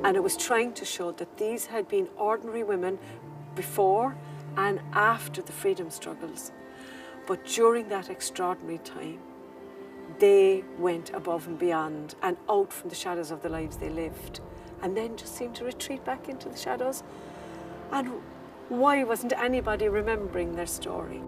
And it was trying to show that these had been ordinary women before and after the freedom struggles. But during that extraordinary time, they went above and beyond and out from the shadows of the lives they lived, and then just seemed to retreat back into the shadows. And why wasn't anybody remembering their story?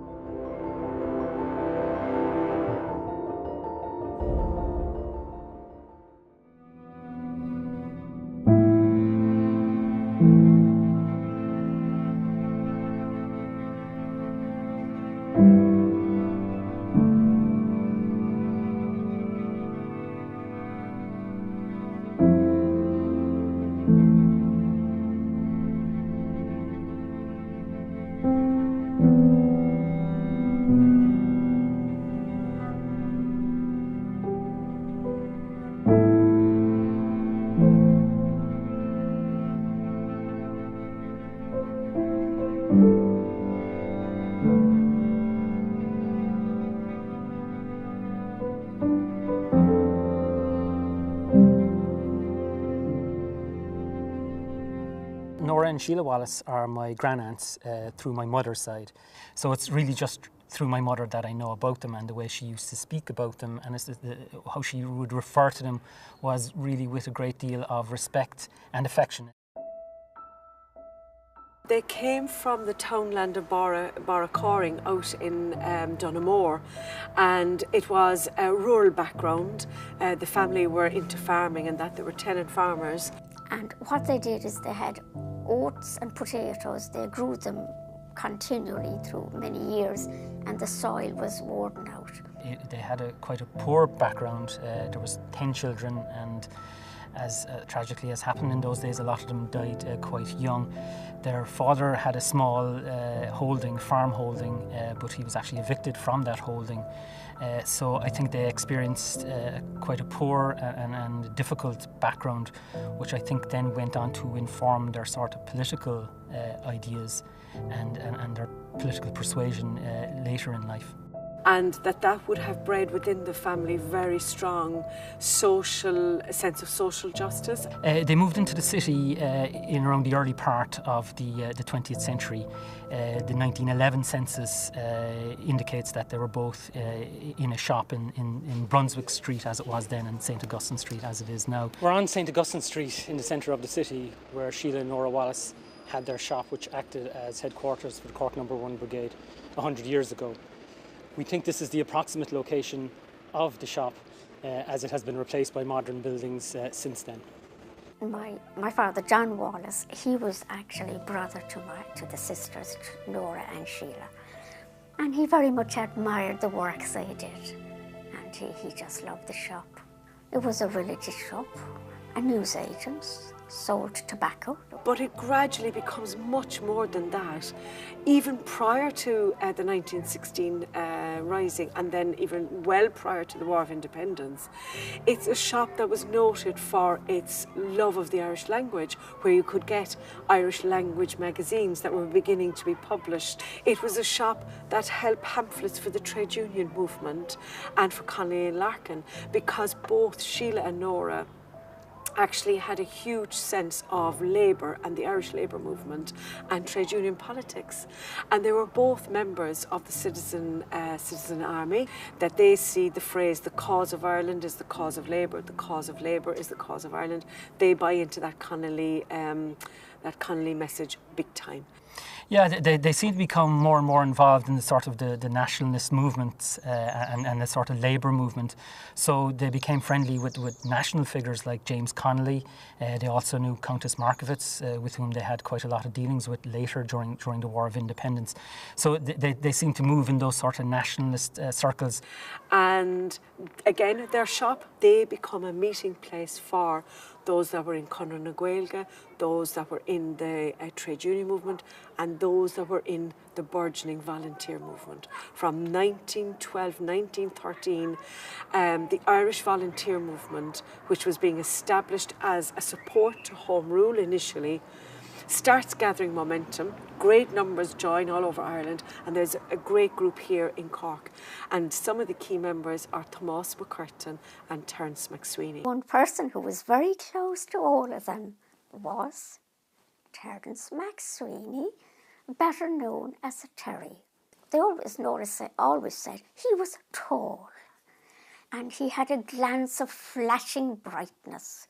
Nora and Sheila Wallace are my grandnaunts through my mother's side. So it's really just through my mother that I know about them, and the way she used to speak about them and how she would refer to them was really with a great deal of respect and affection. They came from the townland of Borracoring out in Dunamore, and it was a rural background. The family were into farming and that they were tenant farmers. And what they did is they had oats and potatoes. They grew them continually through many years, and the soil was worn out. They had quite a poor background. There was 10 children, and as tragically as happened in those days, a lot of them died quite young. Their father had a small farm holding, but he was actually evicted from that holding. So I think they experienced quite a poor and difficult background, which I think then went on to inform their sort of political ideas and their political persuasion later in life. And that would have bred within the family very strong sense of social justice. They moved into the city in around the early part of the 20th century. The 1911 census indicates that they were both in a shop in Brunswick Street as it was then, and St. Augustine Street as it is now. We're on St. Augustine Street in the centre of the city, where Sheila and Nora Wallace had their shop, which acted as headquarters for the Cork No. 1 Brigade 100 years ago. We think this is the approximate location of the shop, as it has been replaced by modern buildings since then. My father, John Wallace, he was actually brother to the sisters, Nora and Sheila. And he very much admired the works they did. And he just loved the shop. It was a religious shop, a newsagent's, sold tobacco. But it gradually becomes much more than that. Even prior to the 1916 Rising, and then even well prior to the War of Independence, it's a shop that was noted for its love of the Irish language, where you could get Irish language magazines that were beginning to be published. It was a shop that held pamphlets for the trade union movement and for Connolly and Larkin, because both Sheila and Nora actually had a huge sense of labour and the Irish labour movement and trade union politics. And they were both members of the citizen army, that they see the phrase, the cause of Ireland is the cause of labour, the cause of labour is the cause of Ireland. They buy into that Connolly message big time. Yeah, they seem to become more and more involved in the sort of the nationalist movements and the sort of labour movement. So they became friendly with national figures like James Connolly. They also knew Countess Markievicz, with whom they had quite a lot of dealings with later during the War of Independence. So they seem to move in those sort of nationalist circles. And again, their shop, they become a meeting place for those that were in Conradh na Gaeilge, those that were in the trade union movement, and those that were in the burgeoning volunteer movement. From 1912, 1913, the Irish volunteer movement, which was being established as a support to Home Rule initially, starts gathering momentum. Great numbers join all over Ireland, and there's a great group here in Cork. And some of the key members are Tomás McCurtain and Terence McSweeney. One person who was very close to all of them was Terence McSweeney, better known as Terry. They always said he was tall, and he had a glance of flashing brightness.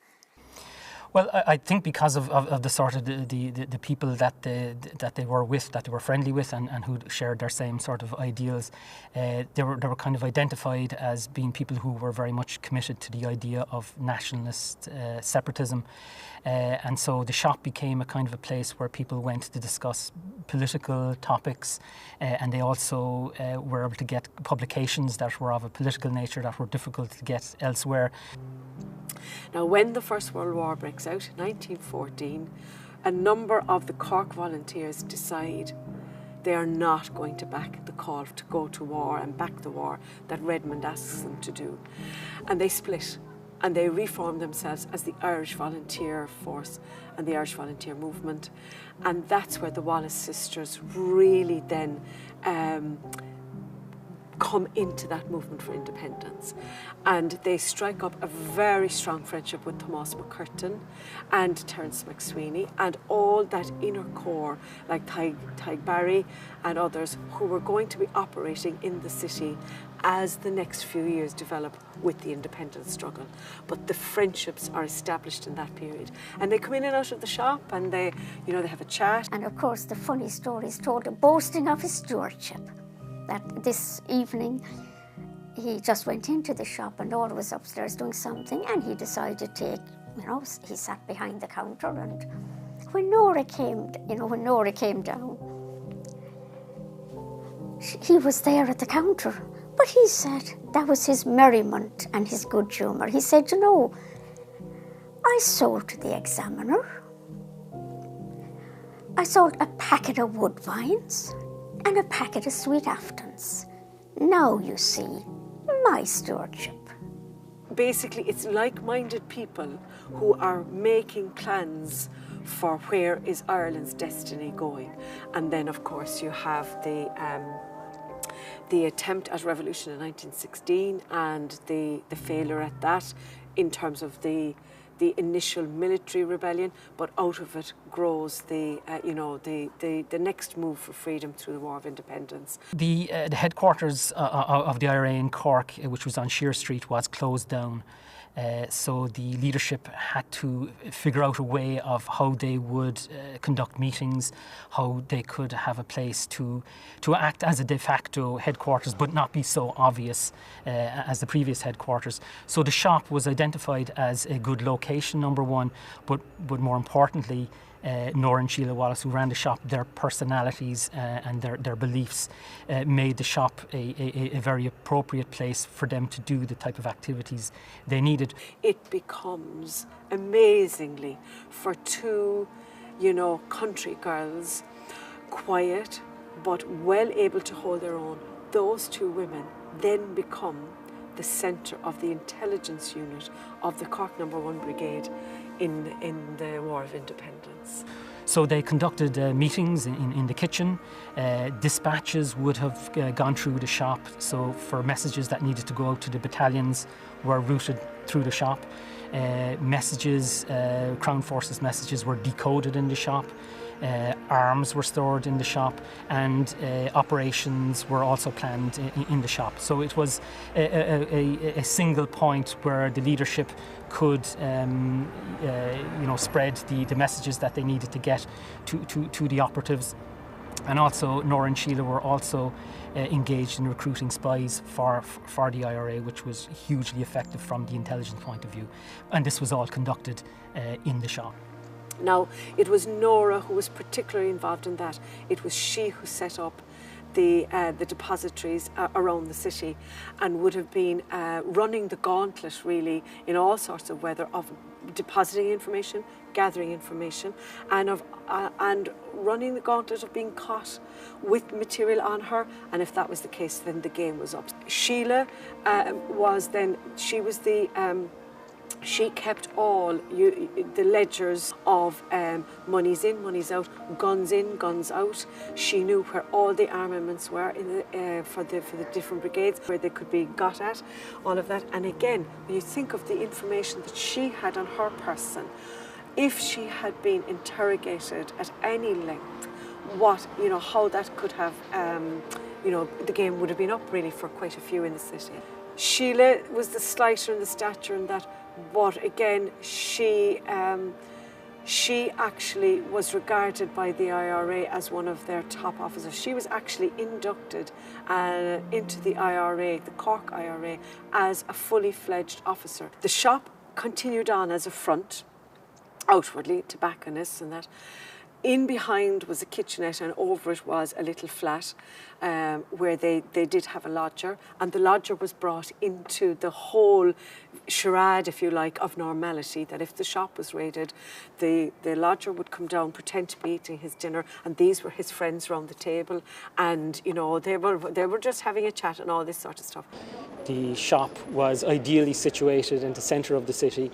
Well, I think because of the sort of the people that they were with, that they were friendly with, and who shared their same sort of ideals, they were kind of identified as being people who were very much committed to the idea of nationalist separatism. And so the shop became a kind of a place where people went to discuss political topics, and they also were able to get publications that were of a political nature that were difficult to get elsewhere. Now, when the First World War breaks out in 1914, a number of the Cork volunteers decide they are not going to back the call to go to war and back the war that Redmond asks them to do. And they split, and they reform themselves as the Irish Volunteer Force and the Irish Volunteer Movement. And that's where the Wallace sisters really then come into that movement for independence. And they strike up a very strong friendship with Thomas McCurtain and Terence McSweeney and all that inner core, like Tig Barry and others, who were going to be operating in the city as the next few years develop with the independence struggle. But the friendships are established in that period. And they come in and out of the shop, and they have a chat. And of course, the funny stories told, boasting of his stewardship, that this evening he just went into the shop and Nora was upstairs doing something, and he decided to take, he sat behind the counter, and when Nora came down, he was there at the counter. But he said that was his merriment and his good humour. He said, I sold to the Examiner. I sold a packet of Woodvines and a packet of Sweet Aftons. Now you see my stewardship. Basically, it's like-minded people who are making plans for where is Ireland's destiny going. And then, of course, you have the attempt at revolution in 1916 and the failure at that in terms of the initial military rebellion, but out of it grows the next move for freedom through the War of Independence. The headquarters of the IRA in Cork, which was on Shear Street, was closed down. So the leadership had to figure out a way of how they would conduct meetings, how they could have a place to act as a de facto headquarters, but not be so obvious as the previous headquarters. So the shop was identified as a good location, number one, but more importantly, Nora and Sheila Wallace, who ran the shop, their personalities and their beliefs made the shop a very appropriate place for them to do the type of activities they needed. It becomes, amazingly, for two, country girls, quiet but well able to hold their own, those two women then become the centre of the intelligence unit of the Cork No. 1 Brigade in the War of Independence. So they conducted meetings in the kitchen. Dispatches would have gone through the shop, so for messages that needed to go out to the battalions were routed through the shop. Messages, Crown Forces messages, were decoded in the shop. Arms were stored in the shop, and operations were also planned in the shop. So it was a single point where the leadership could spread the messages that they needed to get to the operatives. And also Nora and Sheila were also engaged in recruiting spies for the IRA, which was hugely effective from the intelligence point of view. And this was all conducted in the shop. Now, it was Nora who was particularly involved in that. It was she who set up the depositories around the city and would have been running the gauntlet, really, in all sorts of weather, of depositing information, gathering information, and running the gauntlet of being caught with material on her. And if that was the case, then the game was up. Sheila she kept all the ledgers of monies in, monies out, guns in, guns out. She knew where all the armaments were for the different brigades, where they could be got at, all of that. And again, when you think of the information that she had on her person, if she had been interrogated at any length, what, you know, how that could have, you know, the game would have been up really for quite a few in the city. Sheila was the slighter in the stature in that, but again, she actually was regarded by the IRA as one of their top officers. She was actually inducted into the IRA, the Cork IRA, as a fully fledged officer. The shop continued on as a front, outwardly, tobacconists and that. In behind was a kitchenette, and over it was a little flat where they did have a lodger, and the lodger was brought into the whole charade, if you like, of normality, that if the shop was raided, the lodger would come down, pretend to be eating his dinner, and these were his friends around the table, and, you know, they were just having a chat and all this sort of stuff. The shop was ideally situated in the centre of the city.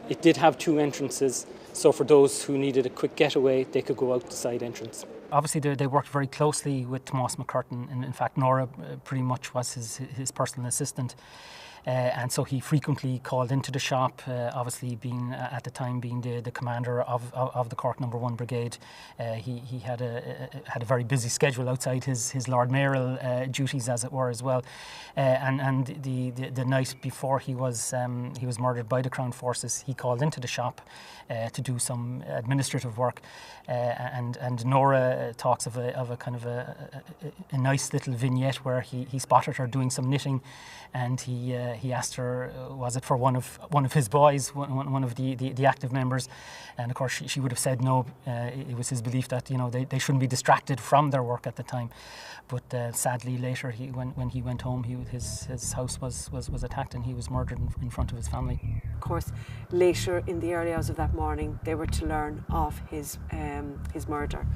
It did have 2 entrances, so for those who needed a quick getaway, they could go out the side entrance. Obviously, they worked very closely with Tomás McCurtain, and in fact, Nora pretty much was his personal assistant. And so he frequently called into the shop, obviously being at the time being the commander of the Cork No. 1 Brigade. He had a very busy schedule outside his Lord Mayoral duties, as it were, as well. And the night before he was murdered by the Crown Forces, he called into the shop to do some administrative work. And Nora talks of a kind of a nice little vignette where he spotted her doing some knitting, and he asked her, was it for one of his boys, one of the active members? And of course she would have said no. It was his belief that, you know, they shouldn't be distracted from their work at the time. But sadly later, when he went home, his house was attacked and he was murdered in front of his family. Of course, later in the early hours of that morning, they were to learn of his murder.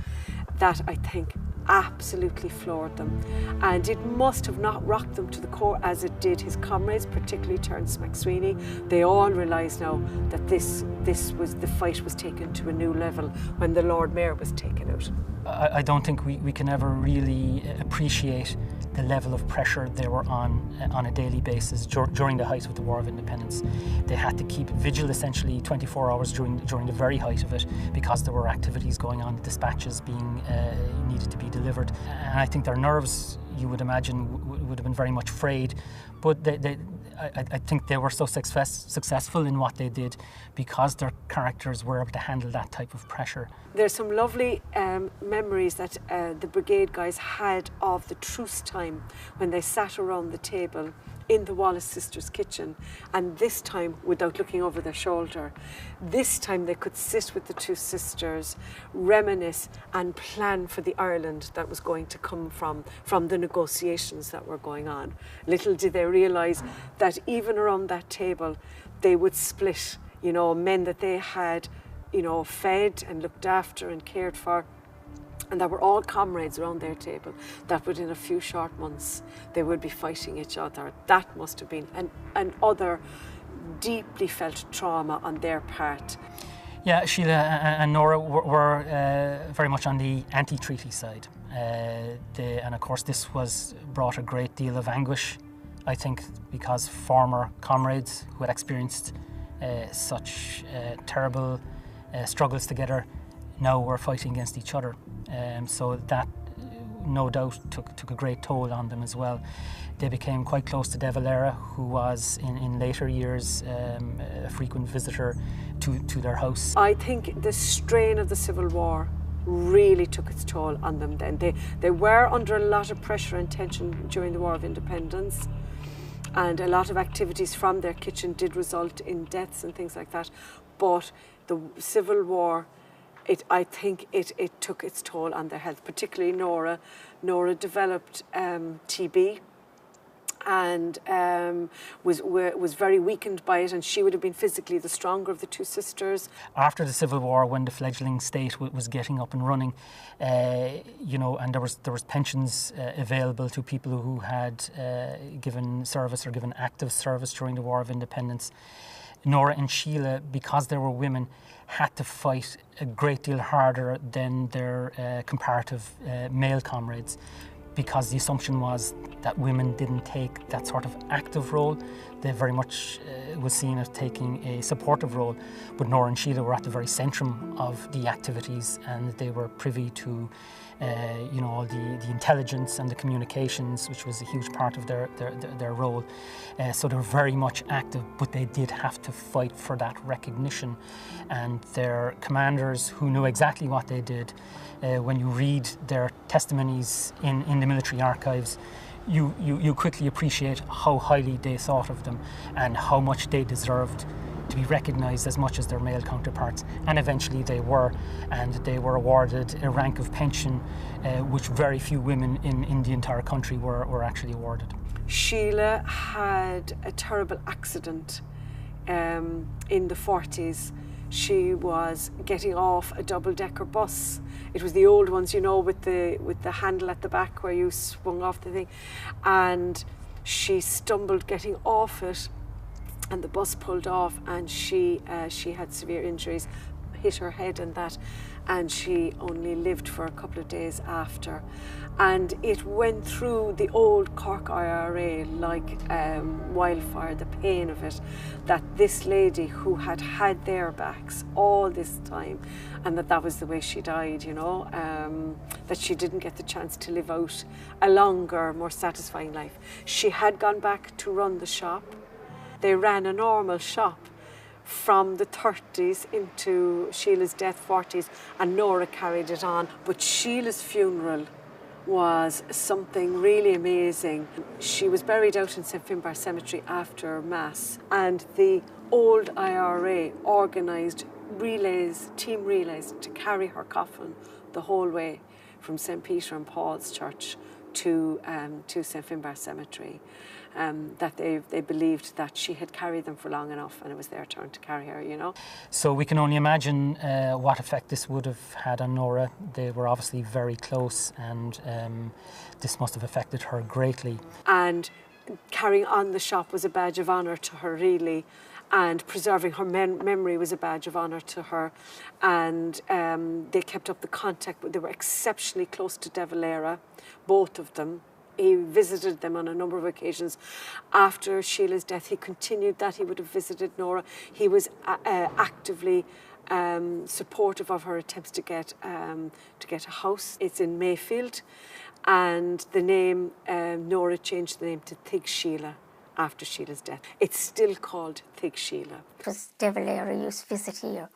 That, I think, absolutely floored them, and it must have not rocked them to the core as it did his comrades, particularly Terence MacSweeney. They all realise now that the fight was taken to a new level when the Lord Mayor was taken out. I don't think we can ever really appreciate the level of pressure they were on a daily basis during the height of the War of Independence. They had to keep vigil essentially 24 hours during the very height of it, because there were activities going on, dispatches being needed to be delivered. And I think their nerves, you would imagine, would have been very much frayed. But I think they were so successful in what they did because their characters were able to handle that type of pressure. There's some lovely memories that the brigade guys had of the truce time when they sat around the table in the Wallace sisters' kitchen, and this time without looking over their shoulder. This time they could sit with the two sisters, reminisce and plan for the Ireland that was going to come from the negotiations that were going on. Little did they realise that even around that table they would split, you know, men that they had, you know, fed and looked after and cared for, and that were all comrades around their table, that within a few short months they would be fighting each other. That must have been an other deeply felt trauma on their part. Yeah, Sheila and Nora were very much on the anti-treaty side. And of course this brought a great deal of anguish, I think, because former comrades who had experienced such terrible struggles together now were fighting against each other. So that no doubt took a great toll on them as well. They became quite close to De Valera, who was in later years a frequent visitor to their house. I think the strain of the Civil War really took its toll on them then. They were under a lot of pressure and tension during the War of Independence, and a lot of activities from their kitchen did result in deaths and things like that. But the Civil War, I think it took its toll on their health, particularly Nora. Nora developed TB and was very weakened by it, and she would have been physically the stronger of the two sisters. After the Civil War, when the fledgling state was getting up and running, you know, and there was pensions available to people who had given service or given active service during the War of Independence, Nora and Sheila, because they were women, had to fight a great deal harder than their comparative male comrades. because the assumption was that women didn't take that sort of active role. They very much was seen as taking a supportive role, but Nora and Sheila were at the very centrum of the activities, and they were privy to all the intelligence and the communications, which was a huge part of their role. So they were very much active, but they did have to fight for that recognition. And their commanders, who knew exactly what they did, when you read their testimonies in the military archives, you quickly appreciate how highly they thought of them and how much they deserved to be recognised as much as their male counterparts. And eventually they were, and they were awarded a rank of pension which very few women in the entire country were actually awarded. Sheila had a terrible accident in the 40s. She was getting off a double-decker bus. It was the old ones, with the handle at the back where you swung off the thing. And she stumbled getting off it, and the bus pulled off, and she had severe injuries, hit her head and that, and she only lived for a couple of days after. And it went through the old Cork IRA like wildfire, the pain of it, that this lady who had their backs all this time, and that was the way she died, that she didn't get the chance to live out a longer, more satisfying life. She had gone back to run the shop. They ran a normal shop from the 30s into Sheila's death, 40s, and Nora carried it on. But Sheila's funeral was something really amazing. She was buried out in St Finbar Cemetery after Mass, and the old IRA organised team relays to carry her coffin the whole way from St Peter and Paul's Church to St Finbar Cemetery. That they believed that she had carried them for long enough and it was their turn to carry her, So we can only imagine what effect this would have had on Nora. They were obviously very close, and this must have affected her greatly. And carrying on the shop was a badge of honour to her, really, and preserving her memory was a badge of honour to her. And they kept up the contact, but they were exceptionally close to De Valera, both of them. He visited them on a number of occasions. After Sheila's death, he continued that. He would have visited Nora. He was actively supportive of her attempts to get a house. It's in Mayfield, and the name Nora changed the name to Thig Sheila after Sheila's death. It's still called Thig Sheila. It was De Valera used to visit here,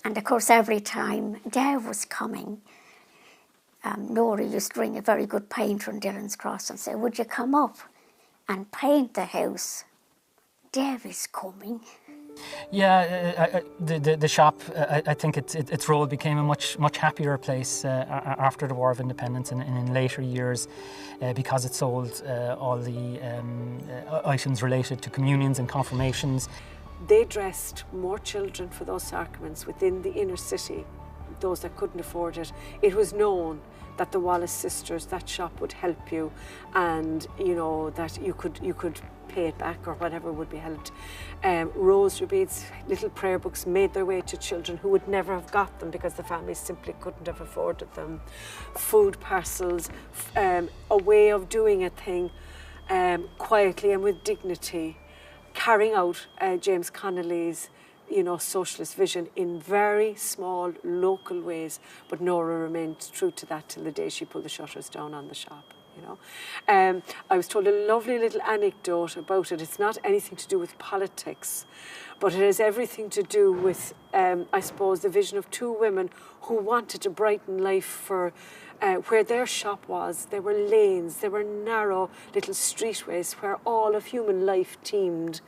and of course every time Dev was coming, Nora used to ring a very good painter in Dillon's Cross and say, "Would you come up and paint the house? Dev is coming." Yeah, the shop, I think its role became a much happier place after the War of Independence and in later years, because it sold all the items related to communions and confirmations. They dressed more children for those sacraments within the inner city, those that couldn't afford it. It was known that the Wallace sisters, that shop would help you, and that you could pay it back or whatever would be helped. Rosary beads, little prayer books made their way to children who would never have got them because the families simply couldn't have afforded them. Food parcels, a way of doing a thing quietly and with dignity, carrying out James Connolly's socialist vision in very small local ways, but Nora remained true to that till the day she pulled the shutters down on the shop. I was told a lovely little anecdote about it. It's not anything to do with politics, but it has everything to do with, I suppose, the vision of two women who wanted to brighten life for where their shop was. There were lanes, there were narrow little streetways where all of human life teemed.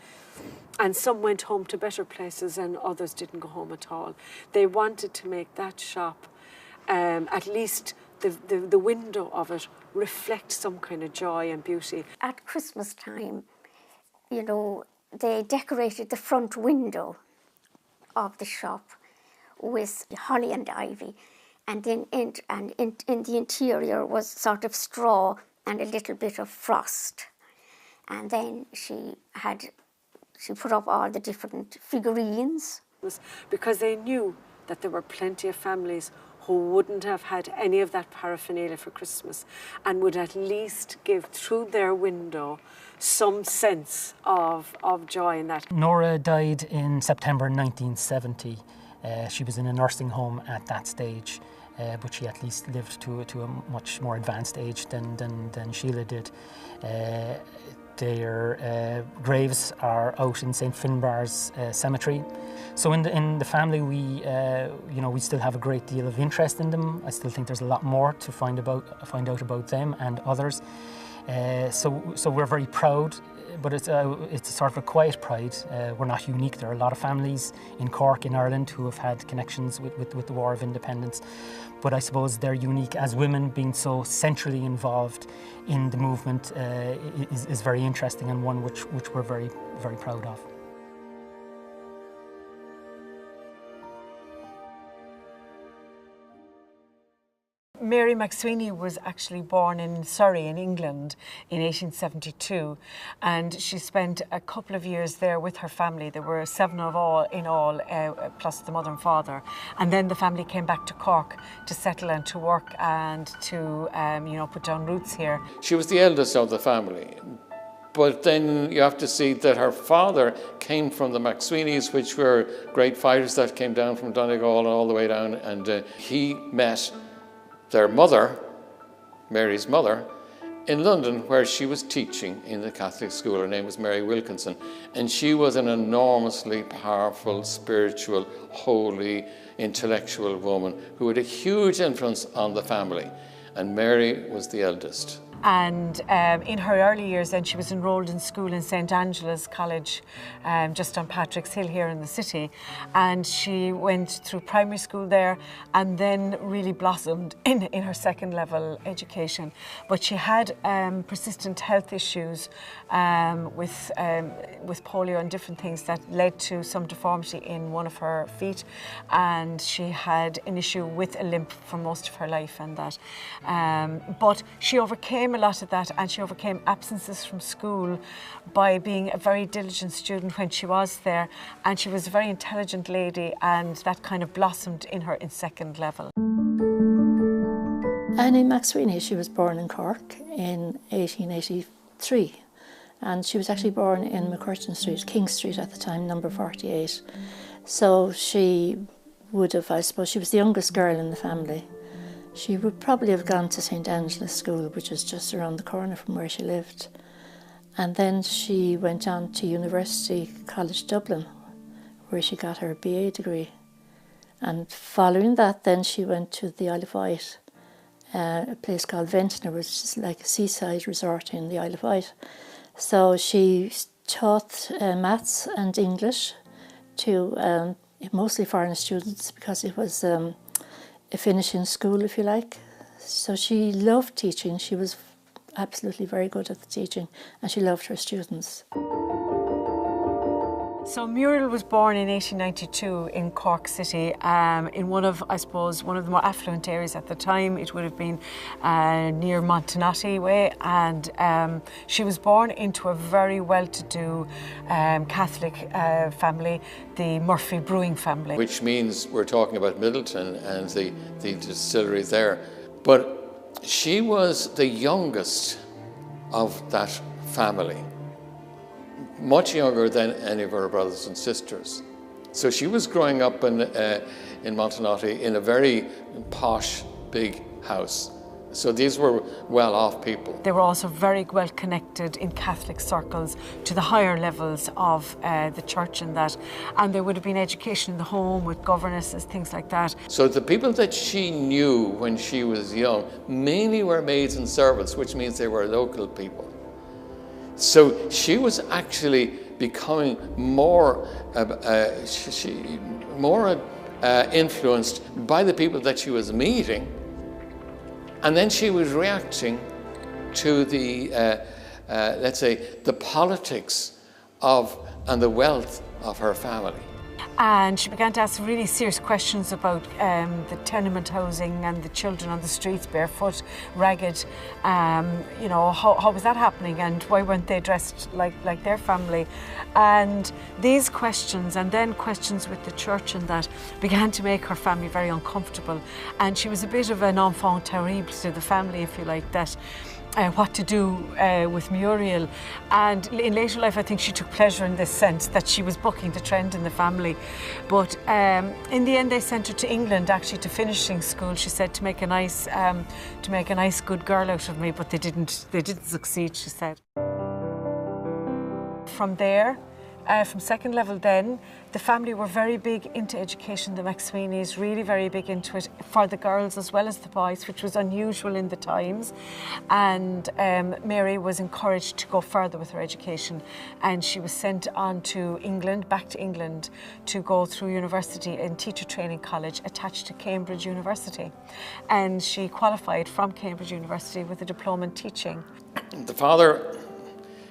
And some went home to better places and others didn't go home at all. They wanted to make that shop, at least the window of it, reflect some kind of joy and beauty. At Christmas time, they decorated the front window of the shop with holly and ivy, and then in the interior was sort of straw and a little bit of frost. And then she put up all the different figurines. Because they knew that there were plenty of families who wouldn't have had any of that paraphernalia for Christmas and would at least give through their window some sense of joy in that. Nora died in September 1970. She was in a nursing home at that stage, but she at least lived to a much more advanced age than Sheila did. Their graves are out in St Finbarr's cemetery. So in the family, we still have a great deal of interest in them. I still think there's a lot more to find out about them and others. So we're very proud, but it's a sort of a quiet pride. We're not unique. There are a lot of families in Cork, in Ireland, who have had connections with the War of Independence. But I suppose they're unique as women being so centrally involved in the movement is very interesting, and one which we're very, very proud of. Mary McSweeney was actually born in Surrey in England in 1872, and she spent a couple of years there with her family. There were 7 in all, plus the mother and father. And then the family came back to Cork to settle and to work and to put down roots here. She was the eldest of the family. But then you have to see that her father came from the McSweeneys, which were great fighters that came down from Donegal and all the way down, and he met their mother, Mary's mother, in London, where she was teaching in the Catholic school. Her name was Mary Wilkinson, and she was an enormously powerful, spiritual, holy, intellectual woman who had a huge influence on the family, and Mary was the eldest. And in her early years then she was enrolled in school in St Angela's College, just on Patrick's Hill here in the city, and she went through primary school there and then really blossomed in her second level education. But she had persistent health issues with polio and different things that led to some deformity in one of her feet, and she had an issue with a limp for most of her life and that. But she overcame a lot of that, and she overcame absences from school by being a very diligent student when she was there, and she was a very intelligent lady, and that kind of blossomed in her in second level. Annie McSweeney, she was born in Cork in 1883, and she was actually born in McCurtain Street, King Street at the time, number 48. So she would have, I suppose, she was the youngest girl in the family. She would probably have gone to St Angela's School, which is just around the corner from where she lived. And then she went on to University College Dublin, where she got her BA degree. And following that, then she went to the Isle of Wight, a place called Ventnor, which is like a seaside resort in the Isle of Wight. So she taught maths and English to mostly foreign students, because it was a finishing school, if you like. So she loved teaching. She was absolutely very good at the teaching, and she loved her students. So Muriel was born in 1892 in Cork City, in one of the more affluent areas at the time. It would have been near Montenotte way, and she was born into a very well-to-do Catholic family, the Murphy Brewing family. Which means we're talking about Middleton and the distillery there. But she was the youngest of that family, much younger than any of her brothers and sisters. So she was growing up in Montenotte in a very posh, big house. So these were well-off people. They were also very well connected in Catholic circles to the higher levels of the church and that. And there would have been education in the home with governesses, things like that. So the people that she knew when she was young mainly were maids and servants, which means they were local people. So she was actually becoming more influenced by the people that she was meeting, and then she was reacting to the, let's say, the politics of and the wealth of her family. And she began to ask really serious questions about the tenement housing and the children on the streets, barefoot, ragged. You know, how was that happening, and why weren't they dressed like their family? And these questions, and then questions with the church and that, began to make her family very uncomfortable. And she was a bit of an enfant terrible to the family, if you like, that what to do with Muriel. And in later life, I think she took pleasure in this sense that she was bucking the trend in the family. But in the end, they sent her to England, actually, to finishing school. She said, to make a nice good girl out of me, but they didn't succeed, she said. From there, from second level then, the family were very big into education, the McSweeney's, really very big into it, for the girls as well as the boys, which was unusual in the times. And Mary was encouraged to go further with her education, and she was sent on to England, back to England, to go through university in teacher training college attached to Cambridge University. And she qualified from Cambridge University with a diploma in teaching. The father,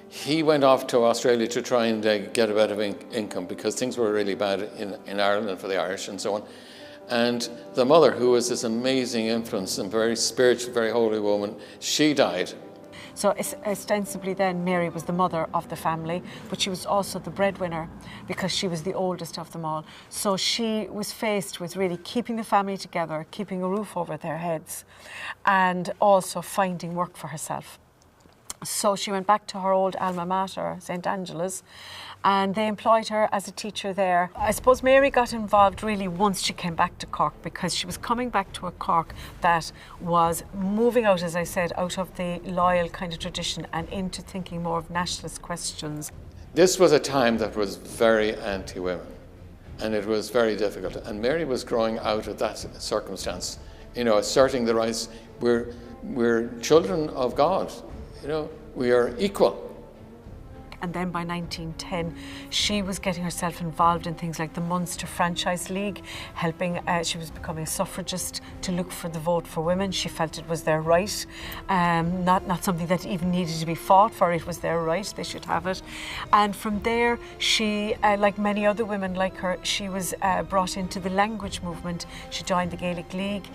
he went off to Australia to try and get a bit of income, because things were really bad in Ireland and for the Irish and so on. And the mother, who was this amazing influence and very spiritual, very holy woman, she died. So ostensibly then Mary was the mother of the family, but she was also the breadwinner because she was the oldest of them all. So she was faced with really keeping the family together, keeping a roof over their heads, and also finding work for herself. So she went back to her old alma mater, St. Angela's, and they employed her as a teacher there. I suppose Mary got involved really once she came back to Cork, because she was coming back to a Cork that was moving out, as I said, out of the loyal kind of tradition and into thinking more of nationalist questions. This was a time that was very anti-women, and it was very difficult. And Mary was growing out of that circumstance, you know, asserting the rights. We're children of God. You know, we are equal. And then by 1910, she was getting herself involved in things like the Munster Franchise League, helping, she was becoming a suffragist to look for the vote for women. She felt it was their right, not something that even needed to be fought for. It was their right, they should have it. And from there, she, like many other women like her, she was brought into the language movement. She joined the Gaelic League.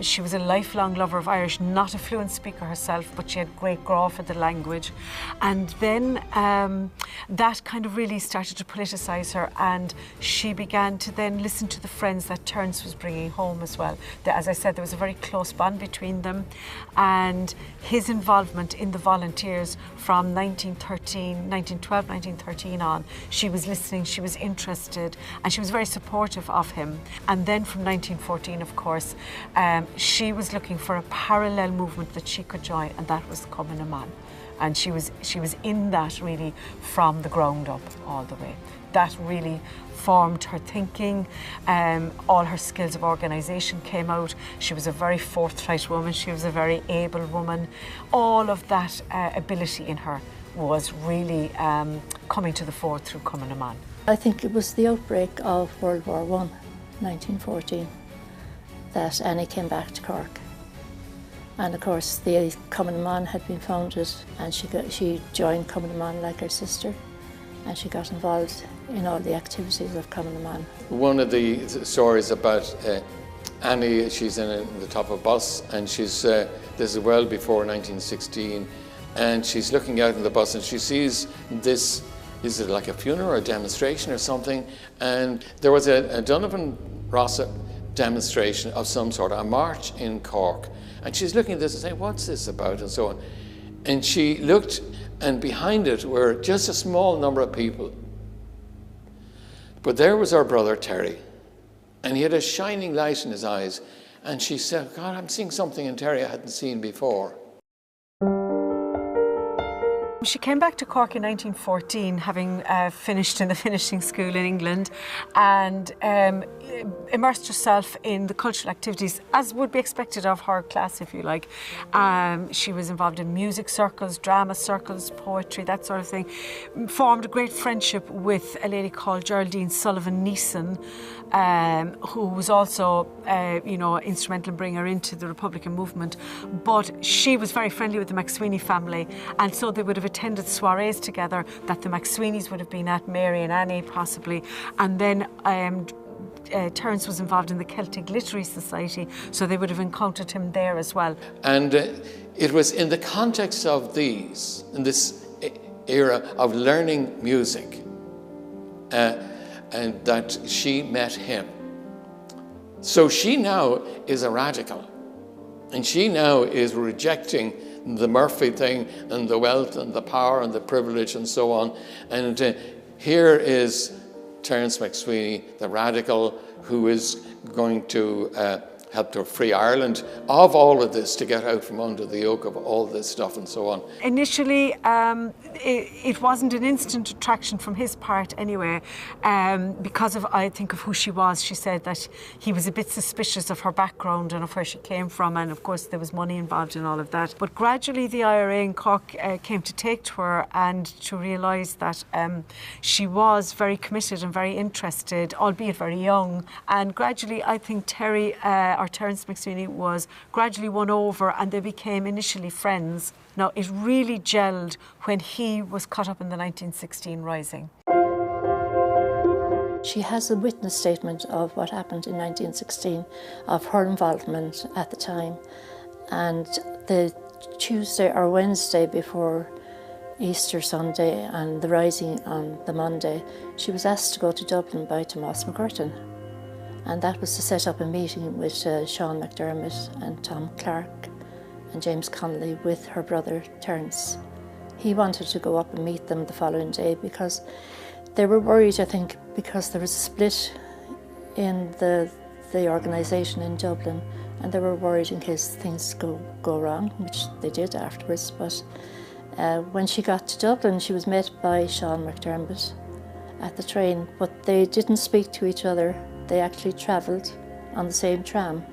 She was a lifelong lover of Irish, not a fluent speaker herself, but she had great graw for the language. And then that kind of really started to politicise her, and she began to then listen to the friends that Terence was bringing home as well. As I said, there was a very close bond between them, and his involvement in the volunteers from 1912, 1913 on, she was listening, she was interested, and she was very supportive of him. And then from 1914, of course, she was looking for a parallel movement that she could join, and that was Cumann na mBan. And she was in that really from the ground up all the way. That really formed her thinking. All her skills of organisation came out. She was a very forthright woman. She was a very able woman. All of that ability in her was really coming to the fore through Cumann na mBan. I think it was the outbreak of World War I, 1914, that Annie came back to Cork. And of course, the Cumann na mBan had been founded, and she joined Cumann na mBan like her sister, and she got involved in all the activities of Cumann na mBan. One of the stories about Annie, she's in the top of a bus, and she's this is well before 1916, and she's looking out in the bus and she sees this, is it like a funeral or a demonstration or something? And there was a Donovan Rossa demonstration of some sort, a march in Cork. And she's looking at this and saying, what's this about, and so on. And she looked, and behind it were just a small number of people. But there was our brother Terry, and he had a shining light in his eyes. And she said, God, I'm seeing something in Terry I hadn't seen before. She came back to Cork in 1914, having finished in the finishing school in England, and immersed herself in the cultural activities as would be expected of her class, if you like. She was involved in music circles, drama circles, poetry, that sort of thing. Formed a great friendship with a lady called Geraldine Sullivan Neeson, who was also, instrumental in bringing her into the Republican movement. But she was very friendly with the McSweeney family, and so they would have attended soirees together that the McSweeneys would have been at, Mary and Annie possibly, and then Terence was involved in the Celtic Literary Society, so they would have encountered him there as well. And it was in the context of these, in this era of learning music, and that she met him. So she now is a radical, and she now is rejecting the Murphy thing and the wealth and the power and the privilege and so on. And here is Terence McSweeney, the radical, who is going to help to free Ireland of all of this, to get out from under the yoke of all this stuff and so on. Initially, it wasn't an instant attraction from his part anyway, because of, I think, of who she was. She said that he was a bit suspicious of her background and of where she came from, and of course there was money involved in all of that. But gradually the IRA in Cork came to take to her and to realise that she was very committed and very interested, albeit very young. And gradually, I think Terence McSweeney was gradually won over, and they became initially friends. Now, it really gelled when he was caught up in the 1916 Rising. She has a witness statement of what happened in 1916, of her involvement at the time. And the Tuesday or Wednesday before Easter Sunday and the Rising on the Monday, she was asked to go to Dublin by Tomás McCurtain. And that was to set up a meeting with Sean McDermott and Tom Clark and James Connolly with her brother Terence. He wanted to go up and meet them the following day because they were worried, I think, because there was a split in the organisation in Dublin, and they were worried in case things go wrong, which they did afterwards. But when she got to Dublin, she was met by Sean McDermott at the train, but they didn't speak to each other. They actually travelled on the same tram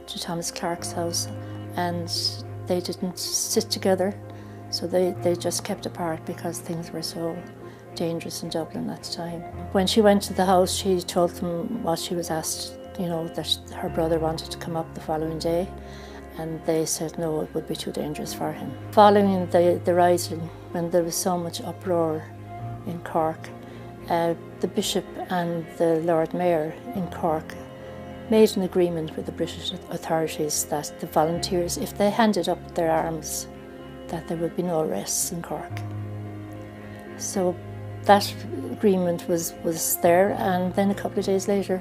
to Thomas Clark's house, and they didn't sit together, so they just kept apart because things were so dangerous in Dublin at the time. When she went to the house, she told them what she was asked, that her brother wanted to come up the following day, and they said no, it would be too dangerous for him. Following the Rising, when there was so much uproar in Cork, the Bishop and the Lord Mayor in Cork made an agreement with the British authorities that the volunteers, if they handed up their arms, that there would be no arrests in Cork. So that agreement was there, and then a couple of days later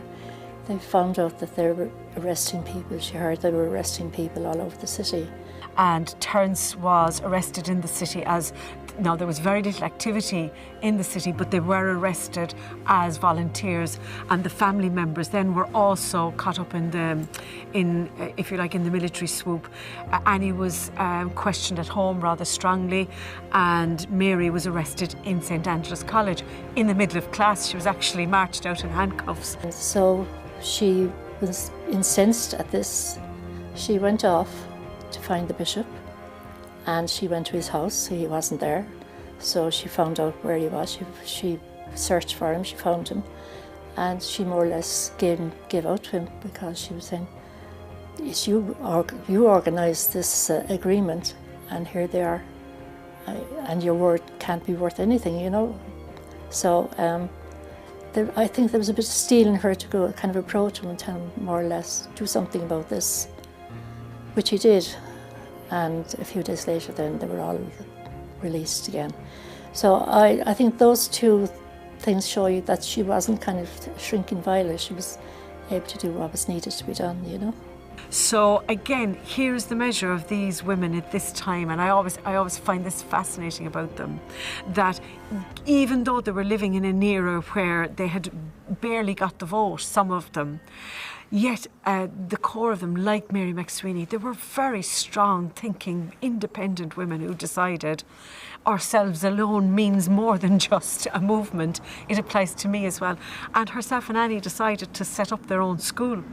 they found out that they were arresting people. She heard they were arresting people all over the city. And Terence was arrested in the city now there was very little activity in the city, but they were arrested as volunteers, and the family members then were also caught up in the military swoop. Annie was questioned at home rather strongly, and Mary was arrested in St. Angela's College in the middle of class. She was actually marched out in handcuffs. So she was incensed at this. She went off to find the bishop, and she went to his house. He wasn't there, so she found out where he was. She searched for him, she found him, and she more or less gave out to him, because she was saying, it's you organised this agreement, and here they are, and your word can't be worth anything, So I think there was a bit of steel in her to go kind of approach him and tell him more or less, do something about this, which he did. And a few days later then they were all released again. So I think those two things show you that she wasn't kind of shrinking violet. She was able to do what was needed to be done, So again, here's the measure of these women at this time, and I always find this fascinating about them, that even though they were living in an era where they had barely got the vote, some of them, yet the core of them, like Mary McSweeney, they were very strong thinking, independent women who decided ourselves alone means more than just a movement. It applies to me as well. And herself and Annie decided to set up their own school.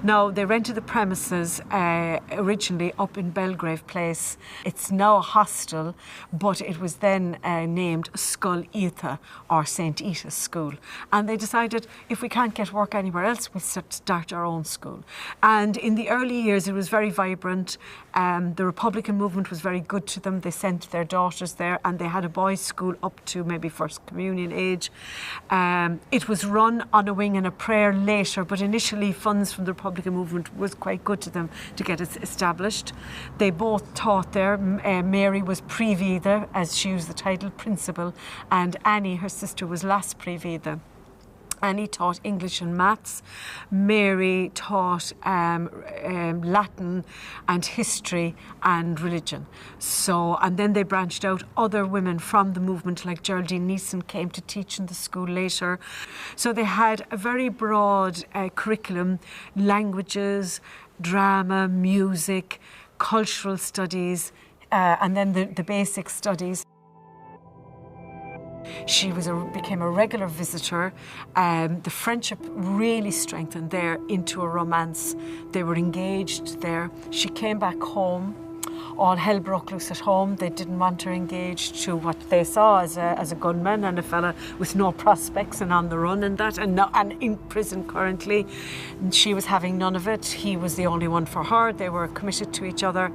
Now, they rented the premises originally up in Belgrave Place. It's now a hostel, but it was then named Scoil Oíche, or St. Oíche's School. And they decided, if we can't get work anywhere else, we'll start our own school. And in the early years, it was very vibrant. The Republican movement was very good to them. They sent their daughters there, and they had a boys' school up to maybe First Communion age. It was run on a wing and a prayer later, but initially funds from the Republican movement was quite good to them to get it established. They both taught there. Mary was Privida, as she used the title, principal, and Annie, her sister, was Las Privida. Annie taught English and maths. Mary taught Latin and history and religion. So, and then they branched out. Other women from the movement, like Geraldine Neeson, came to teach in the school later. So they had a very broad curriculum: languages, drama, music, cultural studies, and then the basic studies. She became a regular visitor. The friendship really strengthened there into a romance. They were engaged there. She came back home. All hell broke loose at home. They didn't want her engaged to what they saw as a gunman and a fella with no prospects and on the run and that, and in prison currently. And she was having none of it. He was the only one for her. They were committed to each other.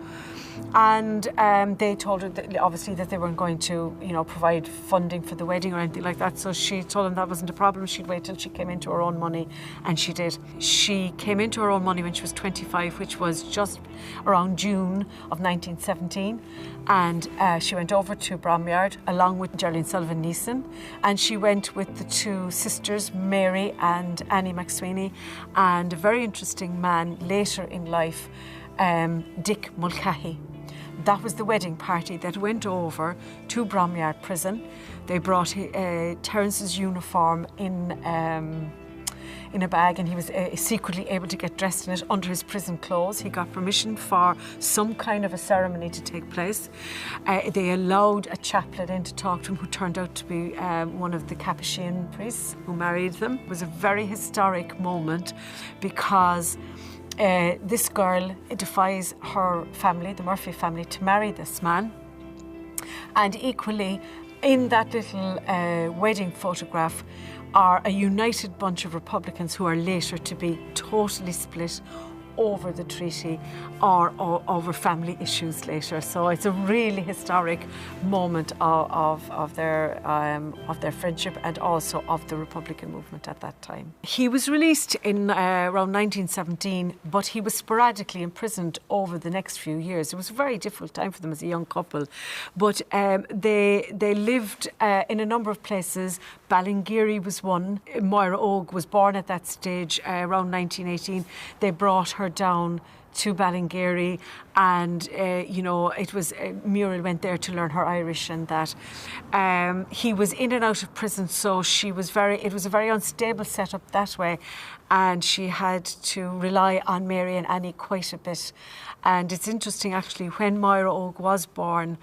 And they told her that obviously that they weren't going to, provide funding for the wedding or anything like that. So she told them that wasn't a problem. She'd wait till she came into her own money, and she did. She came into her own money when she was 25, which was just around June of 1917. And she went over to Bromyard along with Geraldine Sullivan Neeson, and she went with the two sisters, Mary and Annie McSweeney, and a very interesting man later in life, Dick Mulcahy. That was the wedding party that went over to Bromyard Prison. They brought Terence's uniform in a bag, and he was secretly able to get dressed in it under his prison clothes. He got permission for some kind of a ceremony to take place. They allowed a chaplain in to talk to him, who turned out to be one of the Capuchin priests who married them. It was a very historic moment because this girl defies her family, the Murphy family, to marry this man. And equally, in that little wedding photograph are a united bunch of Republicans who are later to be totally split over the treaty or over family issues later. So it's a really historic moment of their friendship and also of the Republican movement at that time. He was released in around 1917, but he was sporadically imprisoned over the next few years. It was a very difficult time for them as a young couple, but they lived in a number of places. Ballingeary was one. Moira Ogue was born at that stage around 1918. They brought her down to Ballingeary, and it was Muriel went there to learn her Irish and that. He was in and out of prison, so it was a very unstable setup that way, and she had to rely on Mary and Annie quite a bit. And it's interesting actually, when Moira Ogue was born,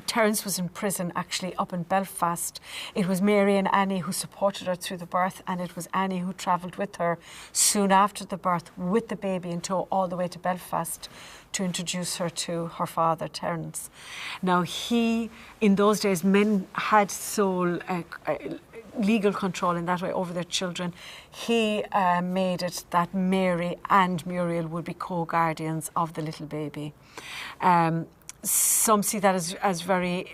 Terence was in prison actually up in Belfast. It was Mary and Annie who supported her through the birth, and it was Annie who travelled with her soon after the birth with the baby in tow all the way to Belfast to introduce her to her father, Terence. Now in those days, men had sole legal control in that way over their children. He made it that Mary and Muriel would be co-guardians of the little baby. Some see that as very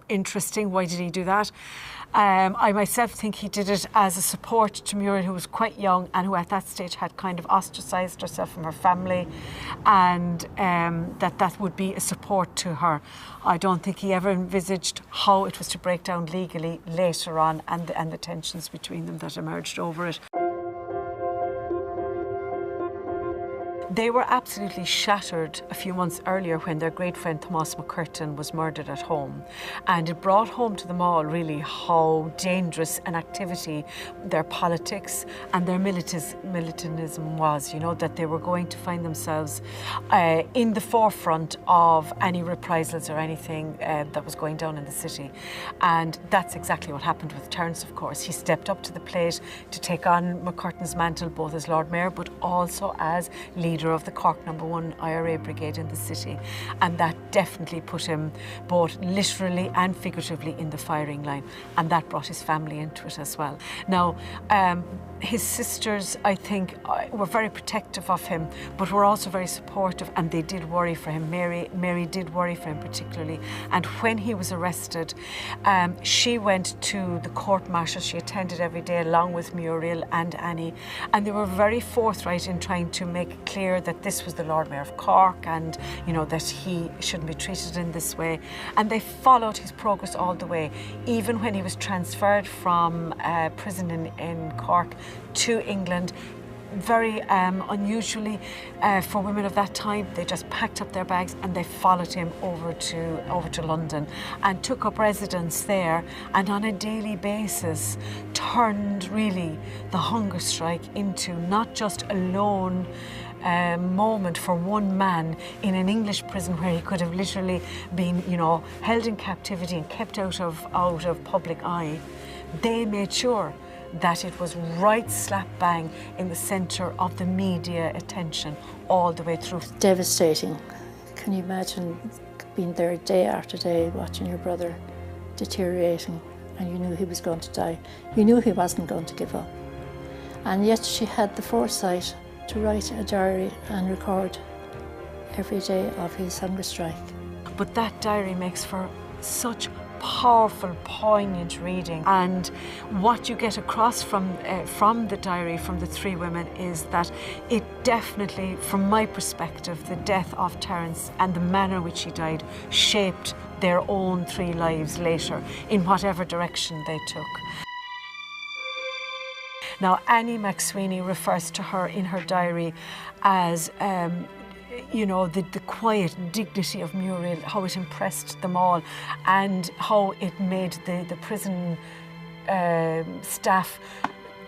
interesting. Why did he do that? I myself think he did it as a support to Muriel, who was quite young and who at that stage had kind of ostracised herself from her family, and that would be a support to her. I don't think he ever envisaged how it was to break down legally later on, and the tensions between them that emerged over it. They were absolutely shattered a few months earlier when their great friend Thomas McCurtain was murdered at home. And it brought home to them all really how dangerous an activity their politics and their militantism was, that they were going to find themselves in the forefront of any reprisals or anything that was going down in the city. And that's exactly what happened with Terence, of course. He stepped up to the plate to take on McCurtain's mantle, both as Lord Mayor but also as leader leader of the Cork No. 1 IRA brigade in the city, and that definitely put him both literally and figuratively in the firing line, and that brought his family into it as well. Now, his sisters, I think, were very protective of him, but were also very supportive, and they did worry for him. Mary did worry for him particularly, and when he was arrested, she went to the court martial. She attended every day along with Muriel and Annie, and they were very forthright in trying to make it clear that this was the Lord Mayor of Cork, and that he shouldn't be treated in this way. And they followed his progress all the way, even when he was transferred from prison in Cork to England. Very unusually for women of that time, they just packed up their bags and they followed him over to London and took up residence there, and on a daily basis turned really the hunger strike into not just a lone moment for one man in an English prison where he could have literally been, held in captivity and kept out of public eye. They made sure that it was right slap bang in the centre of the media attention all the way through. Devastating. Can you imagine being there day after day watching your brother deteriorating, and you knew he was going to die. You knew he wasn't going to give up. And yet she had the foresight to write a diary and record every day of his hunger strike. But that diary makes for such powerful, poignant reading, and what you get across from the diary from the three women is that it definitely, from my perspective, the death of Terence and the manner in which he died shaped their own three lives later in whatever direction they took. Now, Annie McSweeney refers to her in her diary as the quiet dignity of Muriel, how it impressed them all, and how it made the prison staff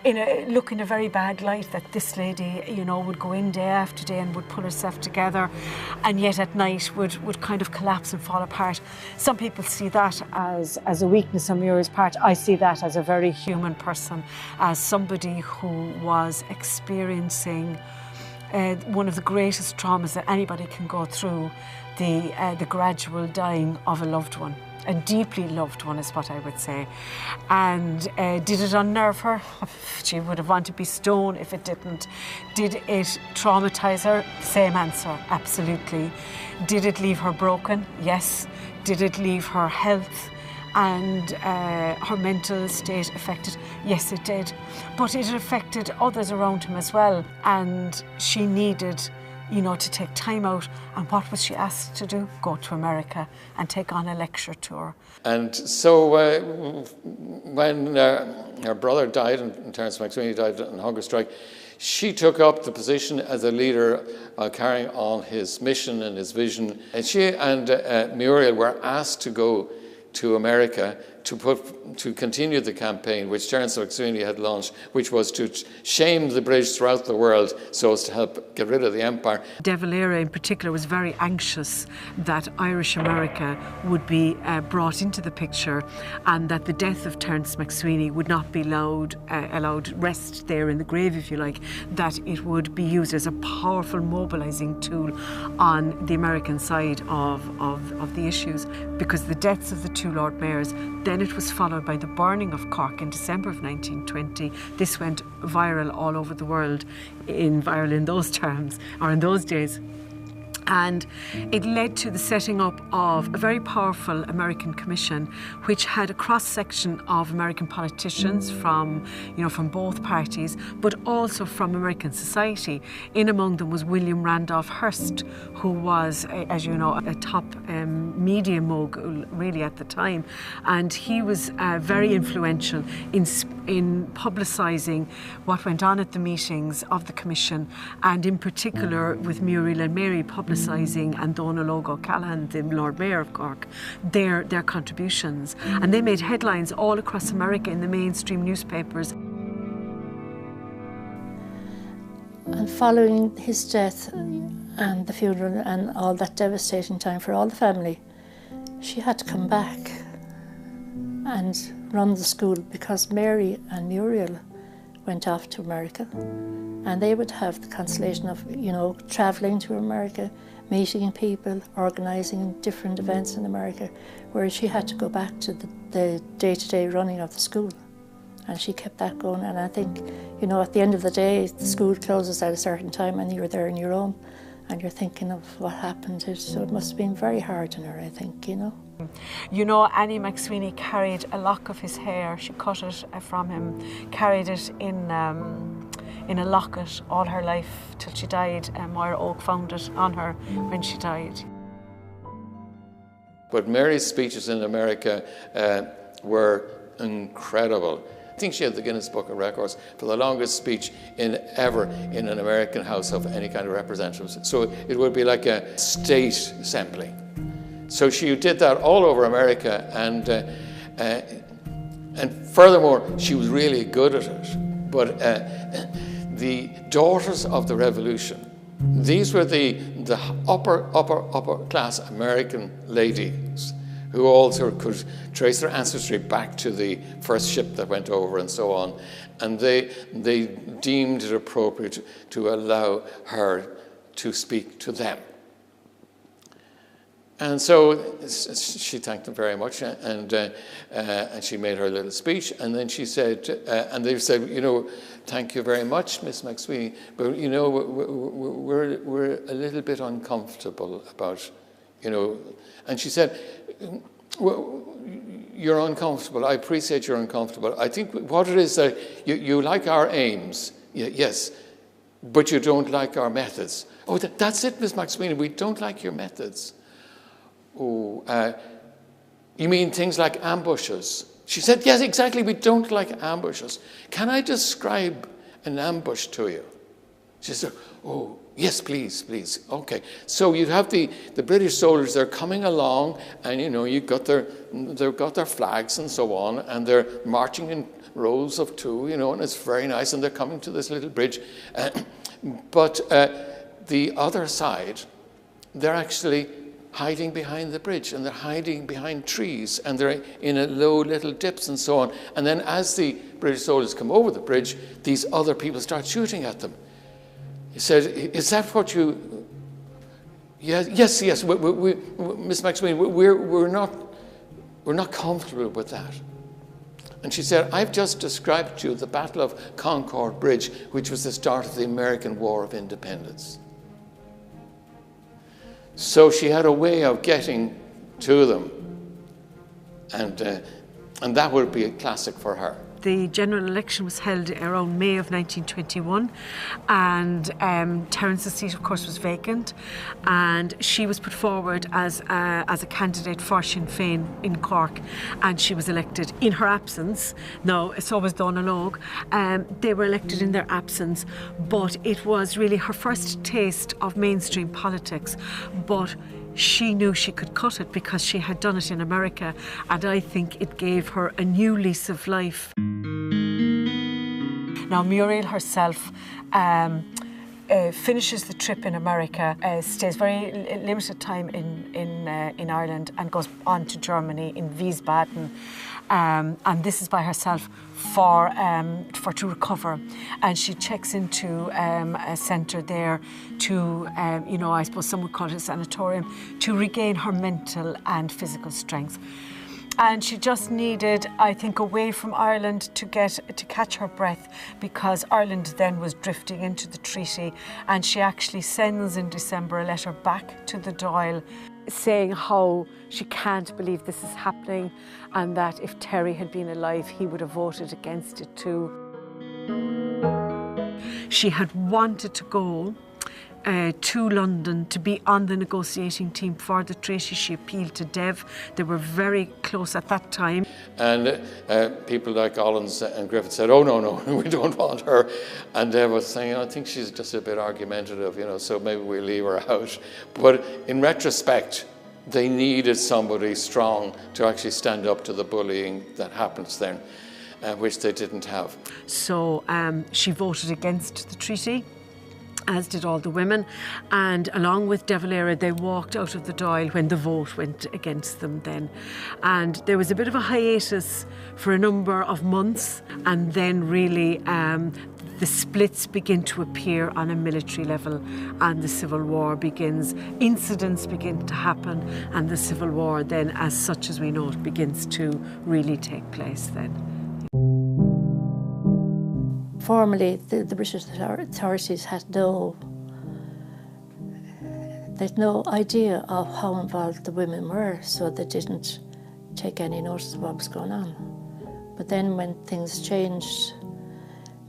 look in a very bad light, that this lady, would go in day after day and would pull herself together, and yet at night would kind of collapse and fall apart. Some people see that as a weakness on Muriel's part. I see that as a very human person, as somebody who was experiencing one of the greatest traumas that anybody can go through, the gradual dying of a loved one. A deeply loved one is what I would say. And did it unnerve her? She would have wanted to be stone if it didn't. Did it traumatise her? Same answer, absolutely. Did it leave her broken? Yes. Did it leave her health and her mental state affected? Yes, it did. But it affected others around him as well. And she needed, to take time out. And what was she asked to do? Go to America and take on a lecture tour. And so when her brother died, and Terence McSweeney died on hunger strike, she took up the position as a leader carrying on his mission and his vision. And she and Muriel were asked to go to America to continue the campaign which Terence McSweeney had launched, which was to shame the British throughout the world so as to help get rid of the empire. De Valera in particular was very anxious that Irish America would be brought into the picture, and that the death of Terence McSweeney would not be allowed rest there in the grave, if you like, that it would be used as a powerful mobilising tool on the American side of the issues, because the deaths of the two Lord Mayors, then it was followed by the burning of Cork in December of 1920. This went viral all over the world, viral in those terms, or in those days. And it led to the setting up of a very powerful American commission, which had a cross-section of American politicians from both parties, but also from American society. In among them was William Randolph Hearst, who was, as you know, a top media mogul really at the time. And he was very influential in publicising what went on at the meetings of the commission, and in particular with Muriel and Mary publicising, and Donal O'Callaghan, the Lord Mayor of Cork, their contributions. And they made headlines all across America in the mainstream newspapers. And following his death and the funeral and all that devastating time for all the family, she had to come back and run the school, because Mary and Muriel went off to America, and they would have the constellation of, you know, travelling to America, meeting people, organising different events in America, whereas she had to go back to the day-to-day running of the school. And she kept that going, and I think, you know, at the end of the day, the school closes at a certain time and you're there on your own, and you're thinking of what happened. So it must have been very hard on her, I think, you know. You know, Annie McSweeney carried a lock of his hair. She cut it from him, carried it in a locket all her life till she died. Moira Oak found it on her when she died. But Mary's speeches in America were incredible. I think she had the Guinness Book of Records for the longest speech ever in an American House of any kind of representatives. So it would be like a state assembly. So she did that all over America, and furthermore, she was really good at it. But the Daughters of the Revolution, these were the upper class American ladies who also could trace their ancestry back to the first ship that went over and so on. And they deemed it appropriate to allow her to speak to them. And so she thanked them very much, and she made her little speech, and then she said, and they said, you know, thank you very much, Miss McSweeney, but you know, we're a little bit uncomfortable about, you know, and she said, well, you're uncomfortable. I appreciate you're uncomfortable. I think what it is that you like our aims, yes, but you don't like our methods. Oh, that's it, Miss McSweeney, we don't like your methods. Oh, you mean things like ambushes? She said, yes, exactly, we don't like ambushes. Can I describe an ambush to you? She said, oh, yes, please, please. Okay. So you have the British soldiers, they're coming along, and you know, they've got their flags and so on, and they're marching in rows of two, you know, and it's very nice, and they're coming to this little bridge. But the other side, they're actually hiding behind the bridge, and they're hiding behind trees, and they're in a low little dips and so on. And then as the British soldiers come over the bridge, these other people start shooting at them. He said, is that what you... Yes, Miss McSweeney, we're not comfortable with that. And she said, I've just described to you the Battle of Concord Bridge, which was the start of the American War of Independence. So she had a way of getting to them, and that would be a classic for her. The general election was held around May of 1921, and Terence's seat, of course, was vacant, and she was put forward as a candidate for Sinn Féin in Cork, and she was elected in her absence. No, so was Donna Logue. They were elected in their absence, but it was really her first taste of mainstream politics. But she knew she could cut it because she had done it in America, and I think it gave her a new lease of life. Now, Muriel herself finishes the trip in America, stays very limited time in Ireland, and goes on to Germany in Wiesbaden, and this is by herself to recover. And she checks into a centre there to, I suppose some would call it a sanatorium, to regain her mental and physical strength. And she just needed, I think, away from Ireland to catch her breath, because Ireland then was drifting into the treaty. And she actually sends in December a letter back to the Dáil saying how she can't believe this is happening, and that if Terry had been alive, he would have voted against it too. She had wanted to go to London to be on the negotiating team for the treaty. She appealed to Dev. They were very close at that time. And people like Collins and Griffith said, oh, no, we don't want her. And Dev was saying, I think she's just a bit argumentative, so maybe we'll leave her out. But in retrospect, they needed somebody strong to actually stand up to the bullying that happens then, which they didn't have. So she voted against the treaty. as did all the women, and along with De Valera they walked out of the Dáil when the vote went against them then. And there was a bit of a hiatus for a number of months, and then really the splits begin to appear on a military level, and the Civil War begins. Incidents begin to happen, and the Civil War then, as such as we know it, begins to really take place then. Formally, the British authorities had no idea of how involved the women were, so they didn't take any notice of what was going on. But then when things changed,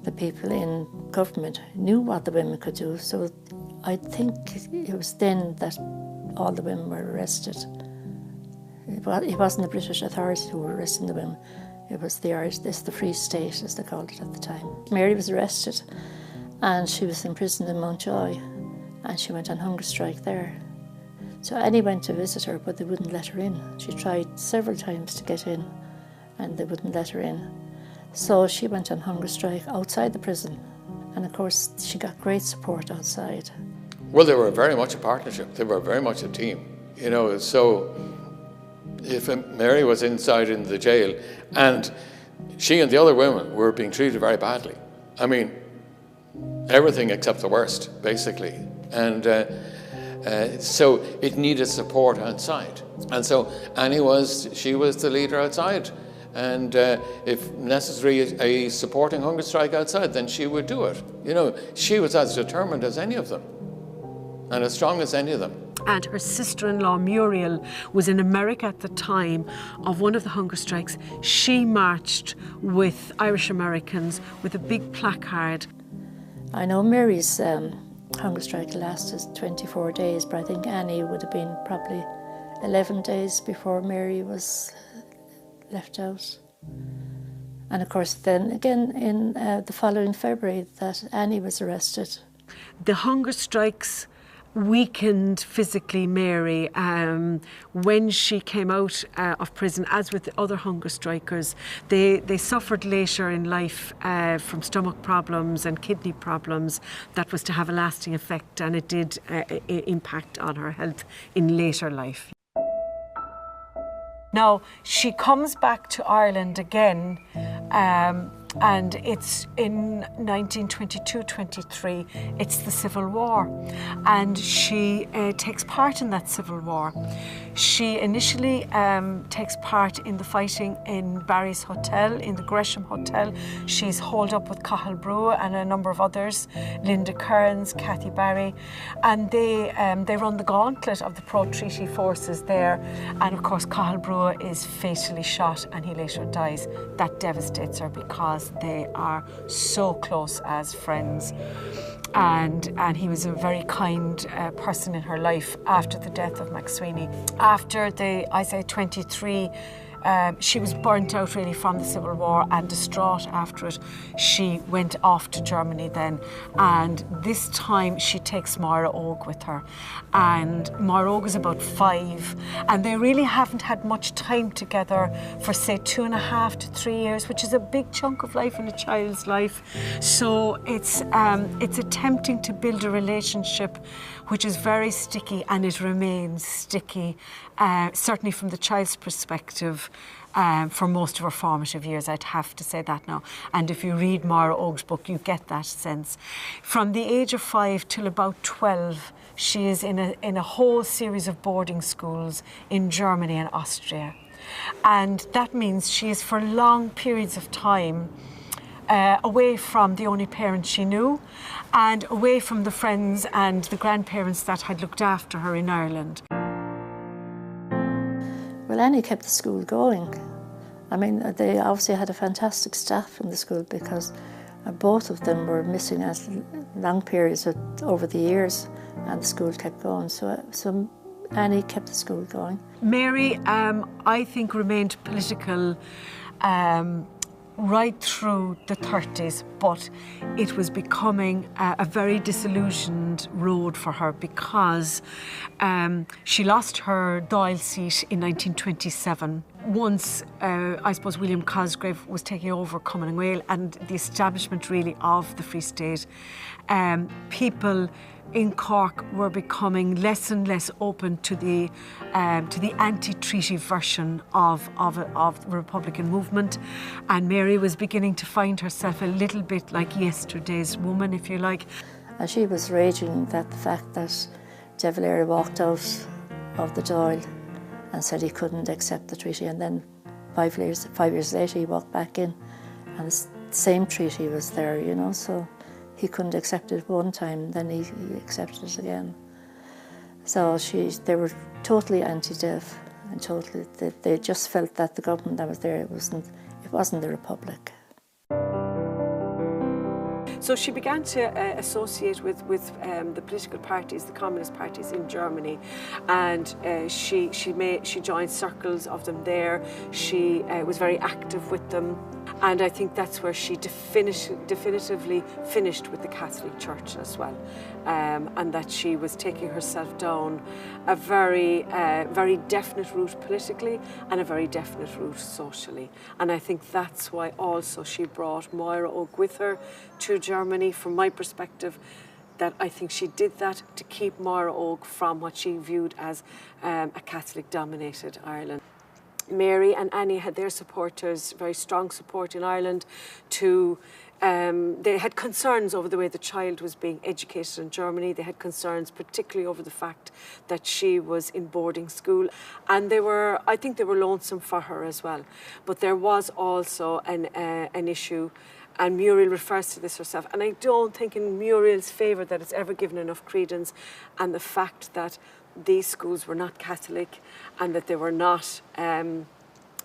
the people in government knew what the women could do, so I think it was then that all the women were arrested. It wasn't the British authorities who were arresting the women. It was the Free State, as they called it at the time. Mary was arrested, and she was imprisoned in Mountjoy, and she went on hunger strike there. So Annie went to visit her, but they wouldn't let her in. She tried several times to get in, and they wouldn't let her in. So she went on hunger strike outside the prison, and of course she got great support outside. Well, they were very much a partnership. They were very much a team, you know, so if Mary was inside in the jail and she and the other women were being treated very badly, I mean, everything except the worst, basically. And so it needed support outside. And so Annie was the leader outside. And if necessary, a supporting hunger strike outside, then she would do it. You know, she was as determined as any of them and as strong as any of them. And her sister-in-law Muriel was in America at the time of one of the hunger strikes. She marched with Irish Americans with a big placard. I know Mary's hunger strike lasted 24 days, but I think Annie would have been probably 11 days before Mary was left out. And of course then again in the following February that Annie was arrested. The hunger strikes weakened physically Mary when she came out of prison, as with the other hunger strikers. They suffered later in life from stomach problems and kidney problems that was to have a lasting effect, and it did impact on her health in later life. Now, she comes back to Ireland again, and it's in 1922-23, it's the Civil War, and she takes part in that Civil War. She initially takes part in the fighting in Barry's Hotel, in the Gresham Hotel. She's holed up with Cathal Brugha and a number of others, Linda Kearns, Kathy Barry, and they run the gauntlet of the pro-treaty forces there. And of course, Cathal Brugha is fatally shot and he later dies. That devastates her because they are so close as friends. And he was a very kind person in her life after the death of McSweeney. After the, I say 23, she was burnt out really from the Civil War and distraught after it. She went off to Germany then, and this time she takes Máire Óg with her. And Máire Óg is about 5, and they really haven't had much time together for say 2.5 to 3 years, which is a big chunk of life in a child's life. So it's attempting to build a relationship which is very sticky, and it remains sticky, certainly from the child's perspective, for most of her formative years, I'd have to say that now. And if you read Máire Óg's book, you get that sense. From the age of 5 till about 12, she is in a whole series of boarding schools in Germany and Austria. And that means she is for long periods of time away from the only parents she knew, and away from the friends and the grandparents that had looked after her in Ireland. Well, Annie kept the school going. I mean, they obviously had a fantastic staff in the school because both of them were missing at long periods over the years, and the school kept going. So Annie kept the school going. Mary, I think, remained political right through the 30s, but it was becoming a very disillusioned road for her because she lost her Dáil seat in 1927. Once, I suppose, William Cosgrave was taking over Cumann na nGaedheal and the establishment really of the Free State, people in Cork were becoming less and less open to the anti-treaty version of the Republican movement, and Mary was beginning to find herself a little bit like yesterday's woman, if you like. And she was raging at the fact that De Valera walked out of the Dáil and said he couldn't accept the treaty, and then 5 years later he walked back in and the same treaty was there, you know, so he couldn't accept it one time, then he accepted it again. So they were totally anti-Dev, and totally, they just felt that the government that was there, it wasn't the Republic. So she began to associate with the political parties, the communist parties in Germany, and she joined circles of them there. She was very active with them, and I think that's where she definitively finished with the Catholic Church as well, and that she was taking herself down a very definite route politically and a very definite route socially. And I think that's why also she brought Moira Óg with her to Germany. From my perspective, that I think she did that to keep Moira Óg from what she viewed as a Catholic-dominated Ireland. Mary and Annie had their supporters, very strong support in Ireland. They had concerns over the way the child was being educated in Germany. They had concerns particularly over the fact that she was in boarding school. And I think they were lonesome for her as well. But there was also an issue, and Muriel refers to this herself, and I don't think in Muriel's favour that it's ever given enough credence, and the fact that these schools were not Catholic and that they were not, in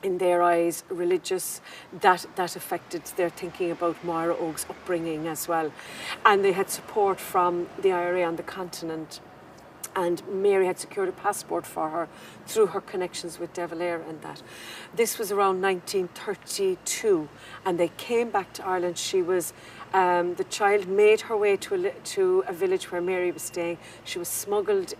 their eyes, religious, that affected their thinking about Moira Óg's upbringing as well. And they had support from the IRA on the continent, and Mary had secured a passport for her through her connections with De Valera and that. This was around 1932, and they came back to Ireland. She was, the child made her way to a village where Mary was staying. She was smuggled,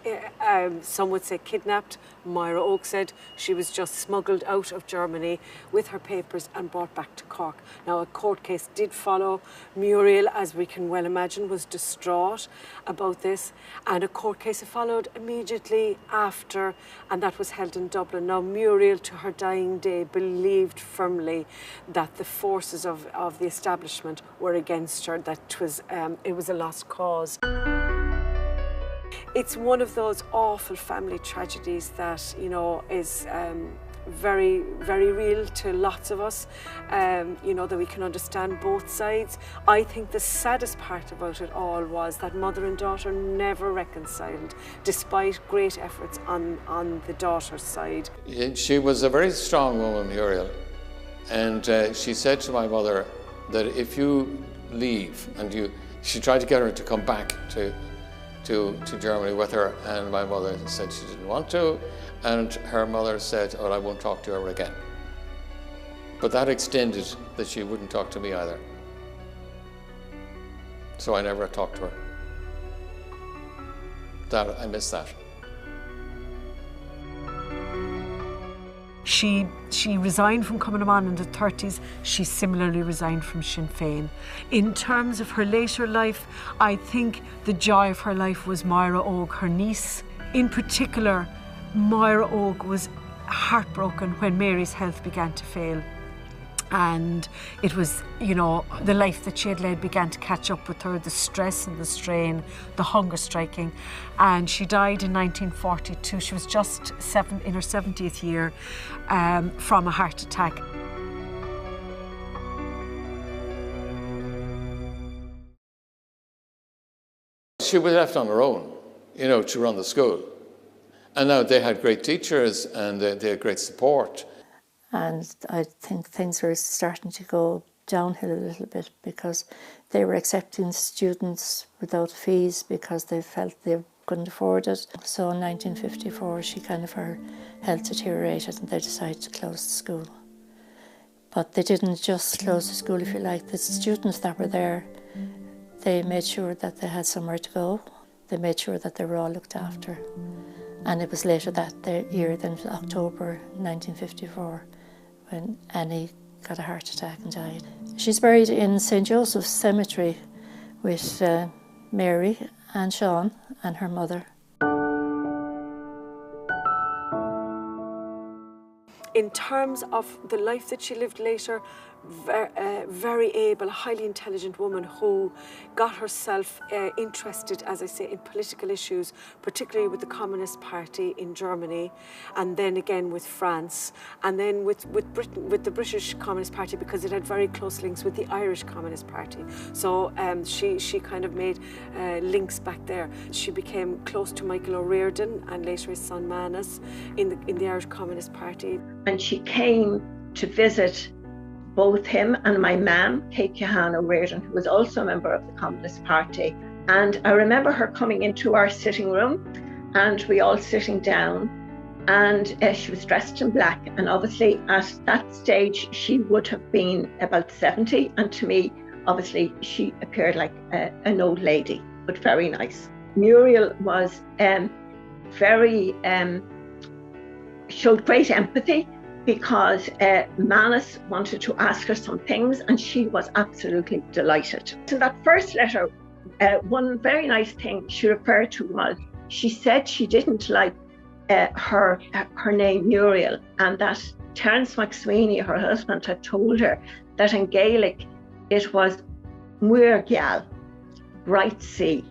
some would say kidnapped. Moira Óg said she was just smuggled out of Germany with her papers and brought back to Cork. Now, a court case did follow. Muriel, as we can well imagine, was distraught about this, and a court case followed immediately after, and that was held in Dublin. Now, Muriel, to her dying day, believed firmly that the forces of the establishment were against her, that it was a lost cause. It's one of those awful family tragedies that, you know, is very, very real to lots of us, you know, that we can understand both sides. I think the saddest part about it all was that mother and daughter never reconciled, despite great efforts on the daughter's side. She was a very strong woman, Muriel, and she said to my mother that if you leave, and she tried to get her to come back to Germany with her, and my mother said she didn't want to, and her mother said, oh, I won't talk to her again. But that extended that she wouldn't talk to me either. So I never talked to her. I miss that. She resigned from Cumann na mBan in the 30s. She similarly resigned from Sinn Féin. In terms of her later life, I think the joy of her life was Moira Óg, her niece. In particular, Moira Óg was heartbroken when Mary's health began to fail. And it was, you know, the life that she had led began to catch up with her, the stress and the strain, the hunger striking. And she died in 1942. She was just in her 70th year from a heart attack. She was left on her own, you know, to run the school. And now they had great teachers and they had great support. And I think things were starting to go downhill a little bit because they were accepting students without fees because they felt they couldn't afford it. So in 1954, her health deteriorated and they decided to close the school. But they didn't just close the school, if you like. The students that were there, they made sure that they had somewhere to go. They made sure that they were all looked after. And it was later that year, then October 1954, when Annie got a heart attack and died. She's buried in St. Joseph's Cemetery with Mary and Sean and her mother. In terms of the life that she lived later, very able, highly intelligent woman who got herself interested, as I say, in political issues, particularly with the Communist Party in Germany, and then again with France, and then with Britain, with the British Communist Party, because it had very close links with the Irish Communist Party. So she kind of made links back there. She became close to Michael O'Riordan and later his son Manus in the Irish Communist Party. And she came to visit both him and my mum, Kate Johanna O'Riordan, who was also a member of the Communist Party. And I remember her coming into our sitting room and we all sitting down, and she was dressed in black. And obviously at that stage, she would have been about 70. And to me, obviously, she appeared like an old lady, but very nice. Muriel was showed great empathy, because Manus wanted to ask her some things and she was absolutely delighted. In that first letter, one very nice thing she referred to was, she said she didn't like her name Muriel, and that Terence MacSweeney, her husband, had told her that in Gaelic it was Muirgal, bright sea.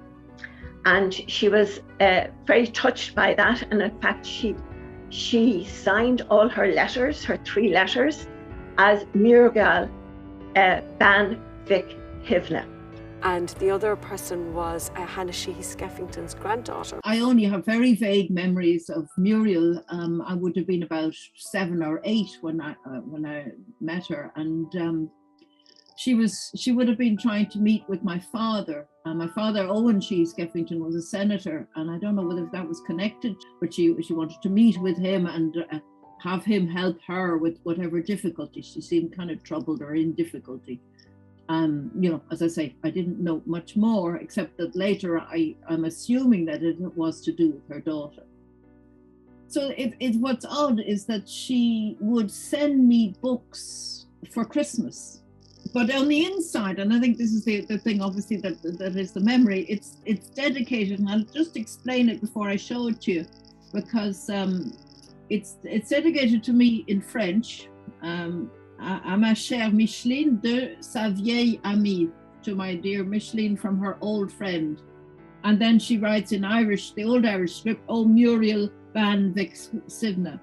And she was very touched by that, and in fact she signed all her letters, her 3 letters, as Muirgal Ban Vic Hivna. And the other person was Hannah Sheehy Skeffington's granddaughter. I only have very vague memories of Muriel. I would have been about 7 or 8 when I met her, and she would have been trying to meet with my father. My father, Owen Sheehy Skeffington, was a senator, and I don't know whether that was connected, but she wanted to meet with him and have him help her with whatever difficulty. She seemed kind of troubled or in difficulty. As I say, I didn't know much more, except that later I'm assuming that it was to do with her daughter. So what's odd is that she would send me books for Christmas. But on the inside, and I think this is the thing, obviously, that is the memory, it's dedicated, and I'll just explain it before I show it to you, because it's dedicated to me in French, à ma chère Micheline de sa vieille amie, to my dear Micheline from her old friend. And then she writes in Irish, the old Irish script, "Oh, Muriel Ban Vic Sivna."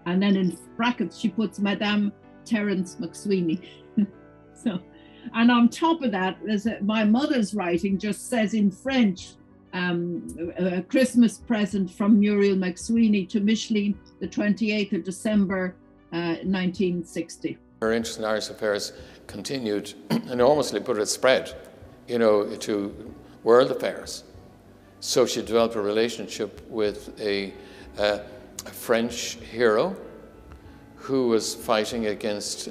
And then in brackets, she puts Madame Terence MacSweeney. So, and on top of that, my mother's writing just says in French, a Christmas present from Muriel MacSweeney to Micheline, the 28th of December, 1960. Her interest in Irish affairs continued enormously, but it spread, to world affairs. So she developed a relationship with a French hero who was fighting against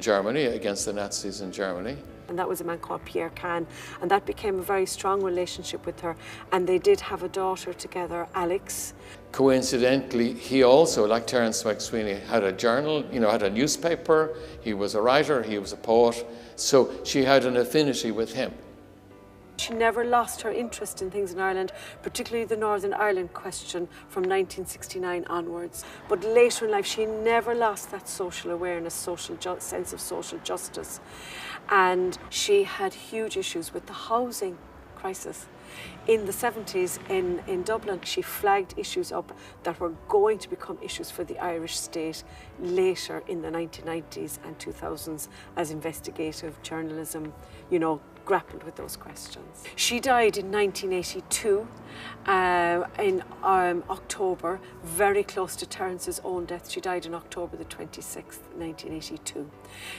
Germany, against the Nazis in Germany. And that was a man called Pierre Kahn, and that became a very strong relationship with her, and they did have a daughter together, Alex. Coincidentally, he also, like Terence MacSweeney, had a journal, had a newspaper. He was a writer, he was a poet, so she had an affinity with him. She never lost her interest in things in Ireland, particularly the Northern Ireland question from 1969 onwards. But later in life, she never lost that social awareness, sense of social justice. And she had huge issues with the housing crisis. In the 70s in Dublin, she flagged issues up that were going to become issues for the Irish state later in the 1990s and 2000s as investigative journalism, grappled with those questions. She died in 1982 in October, very close to Terence's own death. She died on October the 26th, 1982.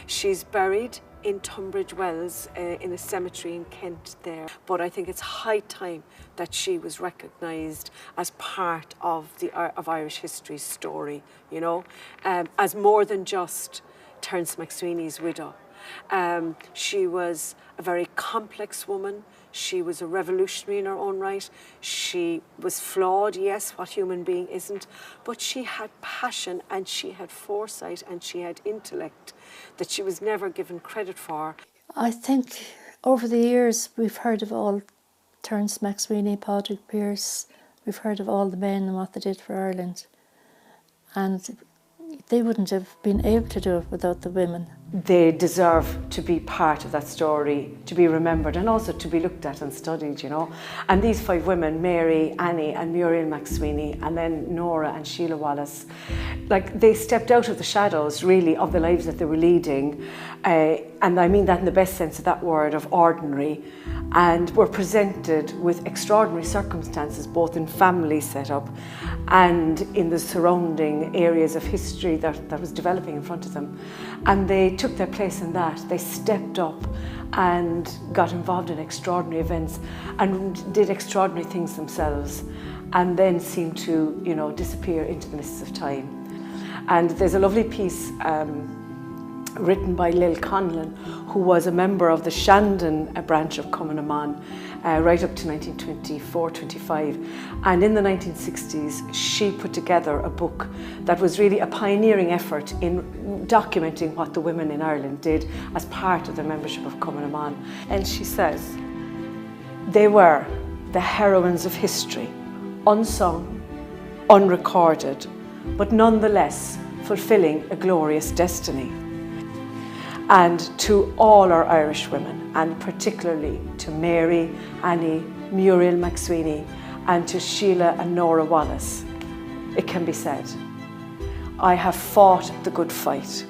She's buried in Tunbridge Wells in a cemetery in Kent there. But I think it's high time that she was recognised as part of Irish history's story, as more than just Terence MacSweeney's widow. She was a very complex woman. She was a revolutionary in her own right. She was flawed, yes, what human being isn't, but she had passion and she had foresight and she had intellect that she was never given credit for. I think over the years we've heard of all Terence MacSweeney, Padraig Pearse, we've heard of all the men and what they did for Ireland, and they wouldn't have been able to do it without the women. They deserve to be part of that story, to be remembered and also to be looked at and studied, you know. And these 5 women, Mary, Annie and Muriel MacSweeney, and then Nora and Sheila Wallace, like they stepped out of the shadows really of the lives that they were leading, and I mean that in the best sense of that word, of ordinary, and were presented with extraordinary circumstances both in family setup and in the surrounding areas of history that was developing in front of them. And they took their place in that. They stepped up and got involved in extraordinary events and did extraordinary things themselves, and then seemed to, you know, disappear into the mists of time. And there's a lovely piece written by Lil Conlon, who was a member of the Shandon branch of Cumann na mBan, right up to 1924-25. And in the 1960s, she put together a book that was really a pioneering effort in documenting what the women in Ireland did as part of their membership of Cumann na mBan. And she says, they were the heroines of history, unsung, unrecorded, but nonetheless fulfilling a glorious destiny. And to all our Irish women, and particularly to Mary, Annie, Muriel MacSweeney, and to Sheila and Nora Wallace, it can be said, I have fought the good fight.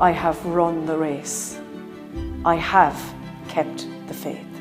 I have run the race. I have kept the faith.